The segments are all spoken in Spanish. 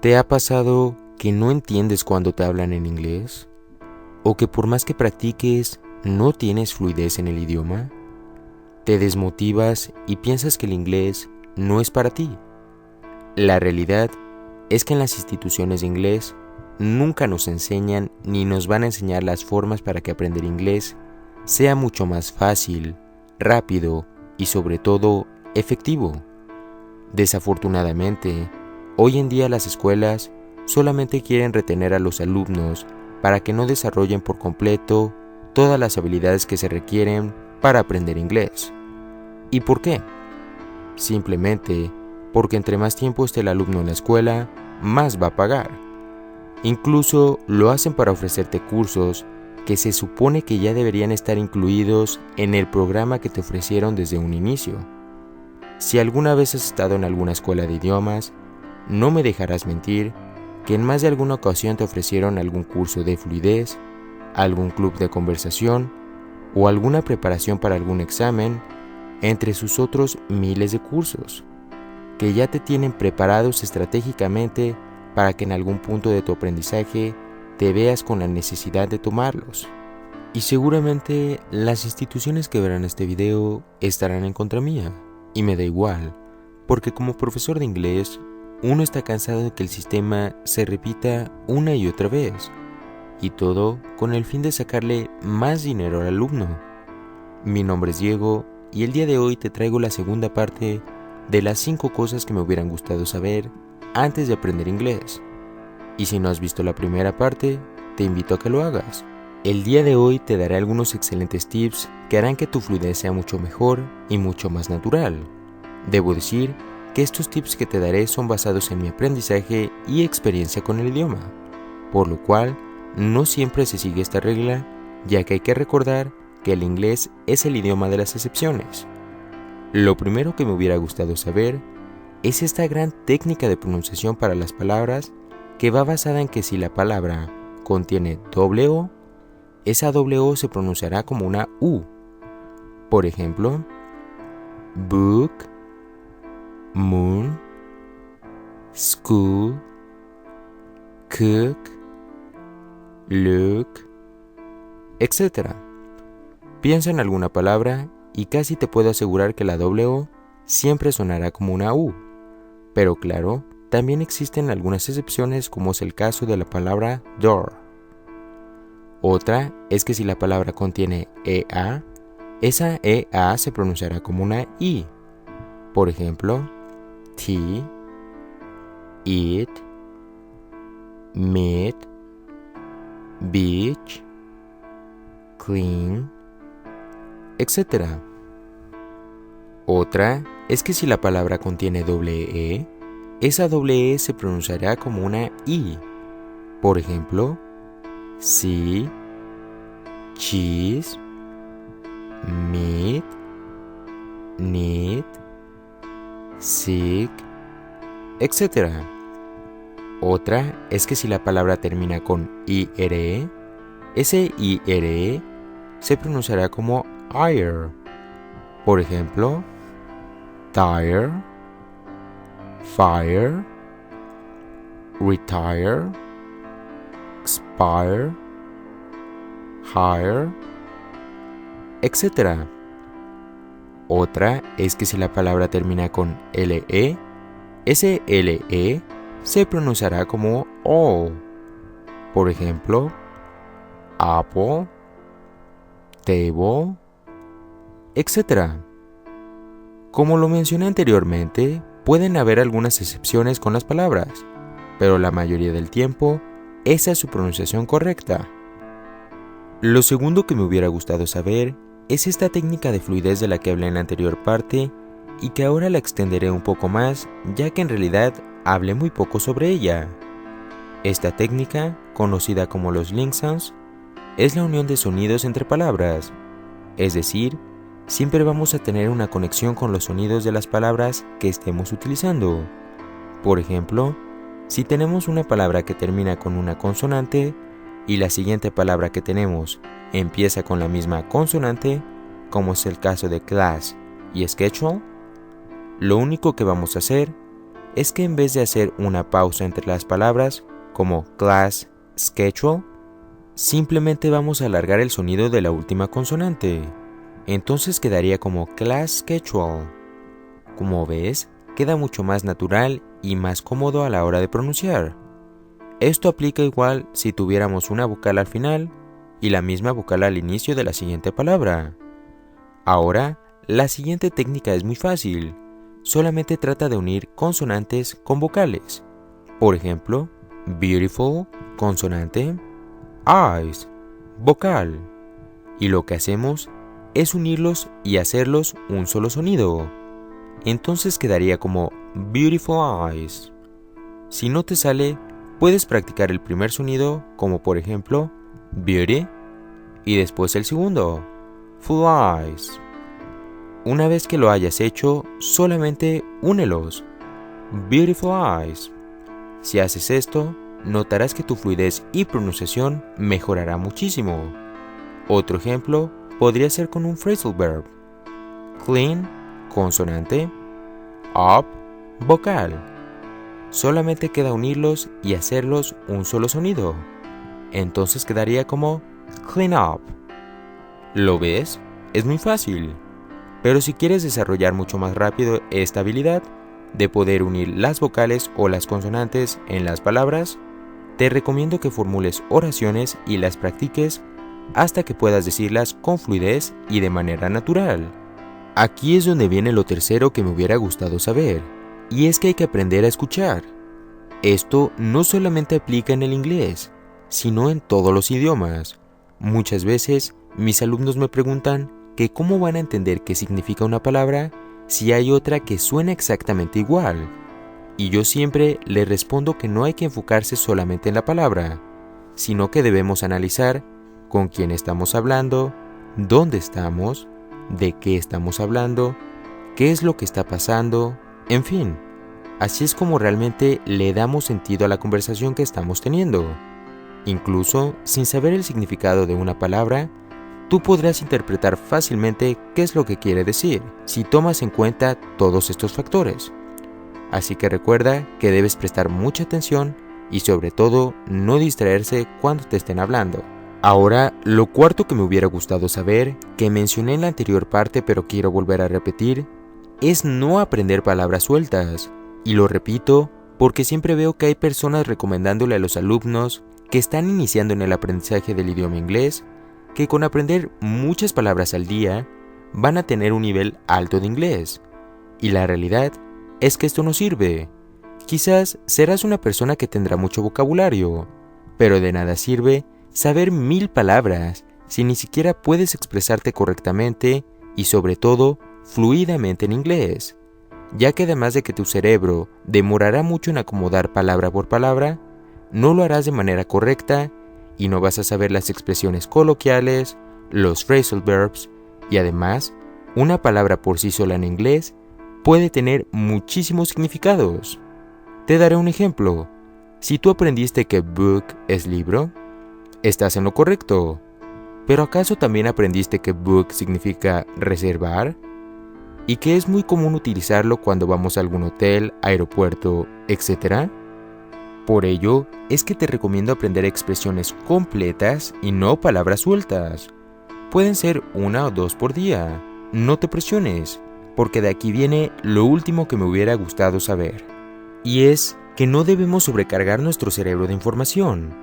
¿Te ha pasado que no entiendes cuando te hablan en inglés? ¿O que por más que practiques, no tienes fluidez en el idioma? ¿Te desmotivas y piensas que el inglés no es para ti? La realidad es que en las instituciones de inglés nunca nos enseñan ni nos van a enseñar las formas para que aprender inglés sea mucho más fácil, rápido y sobre todo efectivo. Desafortunadamente, hoy en día las escuelas solamente quieren retener a los alumnos para que no desarrollen por completo todas las habilidades que se requieren para aprender inglés. ¿Y por qué? Simplemente porque entre más tiempo esté el alumno en la escuela, más va a pagar. Incluso lo hacen para ofrecerte cursos que se supone que ya deberían estar incluidos en el programa que te ofrecieron desde un inicio. Si alguna vez has estado en alguna escuela de idiomas, no me dejarás mentir que en más de alguna ocasión te ofrecieron algún curso de fluidez, algún club de conversación o alguna preparación para algún examen, entre sus otros miles de cursos, que ya te tienen preparados estratégicamente para que en algún punto de tu aprendizaje te veas con la necesidad de tomarlos. Y seguramente las instituciones que verán este video estarán en contra mía, y me da igual, porque como profesor de inglés, uno está cansado de que el sistema se repita una y otra vez, y todo con el fin de sacarle más dinero al alumno. Mi nombre es Diego, y el día de hoy te traigo la segunda parte de las 5 cosas que me hubieran gustado saber antes de aprender inglés. Y si no has visto la primera parte, te invito a que lo hagas. El día de hoy te daré algunos excelentes tips que harán que tu fluidez sea mucho mejor y mucho más natural. Debo decir que estos tips que te daré son basados en mi aprendizaje y experiencia con el idioma, por lo cual no siempre se sigue esta regla, ya que hay que recordar que el inglés es el idioma de las excepciones. Lo primero que me hubiera gustado saber es esta gran técnica de pronunciación para las palabras que va basada en que si la palabra contiene doble O, esa doble O se pronunciará como una U. Por ejemplo, book, moon, school, cook, look, etc. Piensa en alguna palabra y casi te puedo asegurar que la doble O siempre sonará como una U. Pero claro, también existen algunas excepciones, como es el caso de la palabra door. Otra es que si la palabra contiene EA, esa EA se pronunciará como una I. Por ejemplo, tea, eat, meet, beach, clean, etc. Otra es que si la palabra contiene doble E, esa doble E se pronunciará como una I. Por ejemplo, see, cheese, meat, need, sick, etc. Otra es que si la palabra termina con IRE, ese IRE se pronunciará como ire. Por ejemplo, tire, fire, retire, expire, hire, etc. Otra es que si la palabra termina con LE, ese LE se pronunciará como O. Por ejemplo, apple, table, etc. Como lo mencioné anteriormente, pueden haber algunas excepciones con las palabras, pero la mayoría del tiempo, esa es su pronunciación correcta. Lo segundo que me hubiera gustado saber es esta técnica de fluidez de la que hablé en la anterior parte y que ahora la extenderé un poco más, ya que en realidad hablé muy poco sobre ella. Esta técnica, conocida como los link sounds, es la unión de sonidos entre palabras, es decir, siempre vamos a tener una conexión con los sonidos de las palabras que estemos utilizando. Por ejemplo, si tenemos una palabra que termina con una consonante y la siguiente palabra que tenemos empieza con la misma consonante, como es el caso de class y schedule, lo único que vamos a hacer es que en vez de hacer una pausa entre las palabras, como class, schedule, simplemente vamos a alargar el sonido de la última consonante. Entonces quedaría como class schedule. Como ves, queda mucho más natural y más cómodo a la hora de pronunciar. Esto aplica igual si tuviéramos una vocal al final y la misma vocal al inicio de la siguiente palabra. Ahora, la siguiente técnica es muy fácil. Solamente trata de unir consonantes con vocales. Por ejemplo, beautiful, consonante, eyes, vocal. Y lo que hacemos es unirlos y hacerlos un solo sonido. Entonces quedaría como beautiful eyes. Si no te sale, puedes practicar el primer sonido como por ejemplo beauty y después el segundo, full eyes. Una vez que lo hayas hecho, solamente únelos. Beautiful eyes. Si haces esto, notarás que tu fluidez y pronunciación mejorará muchísimo. Otro ejemplo podría ser con un phrasal verb. Clean, consonante, up, vocal. Solamente queda unirlos y hacerlos un solo sonido. Entonces quedaría como clean up. ¿Lo ves? Es muy fácil. Pero si quieres desarrollar mucho más rápido esta habilidad de poder unir las vocales o las consonantes en las palabras, te recomiendo que formules oraciones y las practiques hasta que puedas decirlas con fluidez y de manera natural. Aquí es donde viene lo tercero que me hubiera gustado saber, y es que hay que aprender a escuchar. Esto no solamente aplica en el inglés, sino en todos los idiomas. Muchas veces mis alumnos me preguntan que cómo van a entender qué significa una palabra si hay otra que suena exactamente igual. Y yo siempre les respondo que no hay que enfocarse solamente en la palabra, sino que debemos analizar con quién estamos hablando, dónde estamos, de qué estamos hablando, qué es lo que está pasando, en fin. Así es como realmente le damos sentido a la conversación que estamos teniendo. Incluso sin saber el significado de una palabra, tú podrás interpretar fácilmente qué es lo que quiere decir si tomas en cuenta todos estos factores. Así que recuerda que debes prestar mucha atención y sobre todo no distraerse cuando te estén hablando. Ahora, lo cuarto que me hubiera gustado saber, que mencioné en la anterior parte pero quiero volver a repetir, es no aprender palabras sueltas. Y lo repito porque siempre veo que hay personas recomendándole a los alumnos que están iniciando en el aprendizaje del idioma inglés que con aprender muchas palabras al día van a tener un nivel alto de inglés. Y la realidad es que esto no sirve. Quizás serás una persona que tendrá mucho vocabulario, pero de nada sirve saber 1000 palabras si ni siquiera puedes expresarte correctamente y sobre todo fluidamente en inglés, ya que además de que tu cerebro demorará mucho en acomodar palabra por palabra, no lo harás de manera correcta y no vas a saber las expresiones coloquiales, los phrasal verbs y además, una palabra por sí sola en inglés puede tener muchísimos significados. Te daré un ejemplo. Si tú aprendiste que book es libro, estás en lo correcto. ¿Pero acaso también aprendiste que book significa reservar? Y que es muy común utilizarlo cuando vamos a algún hotel, aeropuerto, etc. Por ello, es que te recomiendo aprender expresiones completas y no palabras sueltas. Pueden ser 1 o 2 por día. No te presiones, porque de aquí viene lo último que me hubiera gustado saber. Y es que no debemos sobrecargar nuestro cerebro de información.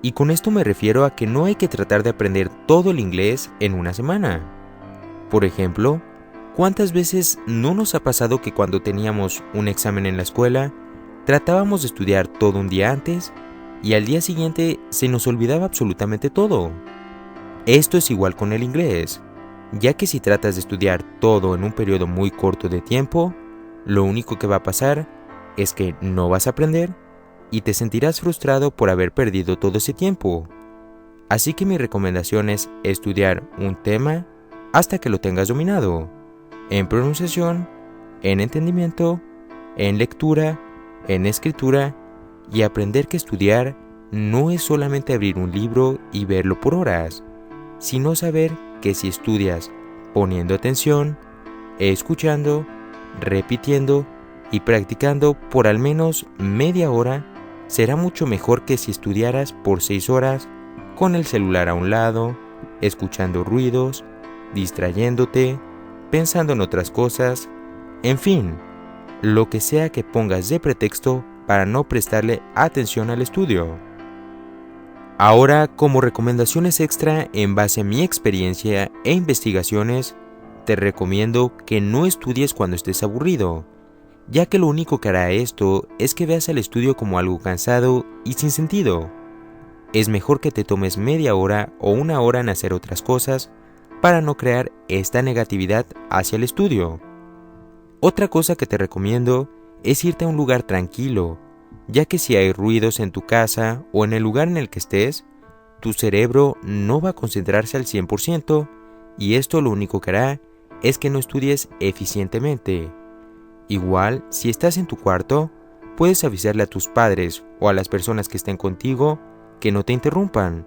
Y con esto me refiero a que no hay que tratar de aprender todo el inglés en una semana. Por ejemplo, ¿cuántas veces no nos ha pasado que cuando teníamos un examen en la escuela, tratábamos de estudiar todo un día antes y al día siguiente se nos olvidaba absolutamente todo? Esto es igual con el inglés, ya que si tratas de estudiar todo en un periodo muy corto de tiempo, lo único que va a pasar es que no vas a aprender y te sentirás frustrado por haber perdido todo ese tiempo. Así que mi recomendación es estudiar un tema hasta que lo tengas dominado, en pronunciación, en entendimiento, en lectura, en escritura, y aprender que estudiar no es solamente abrir un libro y verlo por horas, sino saber que si estudias poniendo atención, escuchando, repitiendo y practicando por al menos media hora será mucho mejor que si estudiaras por 6 horas con el celular a un lado, escuchando ruidos, distrayéndote, pensando en otras cosas, en fin, lo que sea que pongas de pretexto para no prestarle atención al estudio. Ahora, como recomendaciones extra en base a mi experiencia e investigaciones, te recomiendo que no estudies cuando estés aburrido, ya que lo único que hará esto es que veas el estudio como algo cansado y sin sentido. Es mejor que te tomes media hora o una hora en hacer otras cosas para no crear esta negatividad hacia el estudio. Otra cosa que te recomiendo es irte a un lugar tranquilo, ya que si hay ruidos en tu casa o en el lugar en el que estés, tu cerebro no va a concentrarse al 100% y esto lo único que hará es que no estudies eficientemente. Igual, si estás en tu cuarto, puedes avisarle a tus padres o a las personas que estén contigo que no te interrumpan,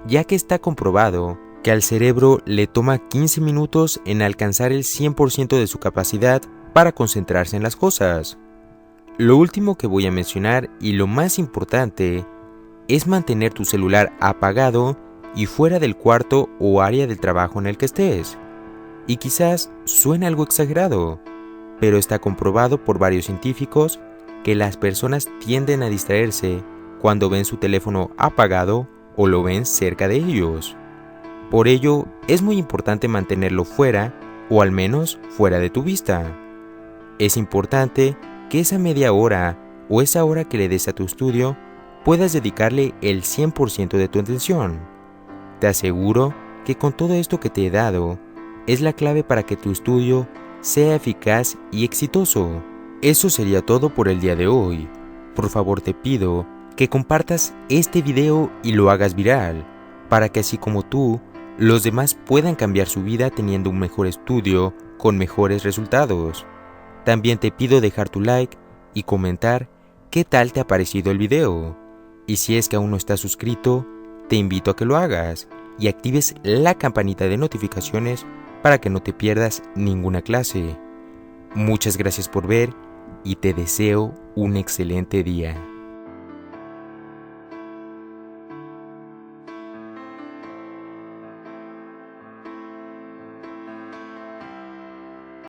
ya que está comprobado que al cerebro le toma 15 minutos en alcanzar el 100% de su capacidad para concentrarse en las cosas. Lo último que voy a mencionar y lo más importante es mantener tu celular apagado y fuera del cuarto o área del trabajo en el que estés. Y quizás suene algo exagerado, pero está comprobado por varios científicos que las personas tienden a distraerse cuando ven su teléfono apagado o lo ven cerca de ellos. Por ello, es muy importante mantenerlo fuera o al menos fuera de tu vista. Es importante que esa media hora o esa hora que le des a tu estudio puedas dedicarle el 100% de tu atención. Te aseguro que con todo esto que te he dado, es la clave para que tu estudio sea eficaz y exitoso. Eso sería todo por el día de hoy. Por favor te pido que compartas este video y lo hagas viral, para que así como tú, los demás puedan cambiar su vida teniendo un mejor estudio con mejores resultados. También te pido dejar tu like y comentar qué tal te ha parecido el video. Y si es que aún no estás suscrito, te invito a que lo hagas y actives la campanita de notificaciones para que no te pierdas ninguna clase. Muchas gracias por ver y te deseo un excelente día.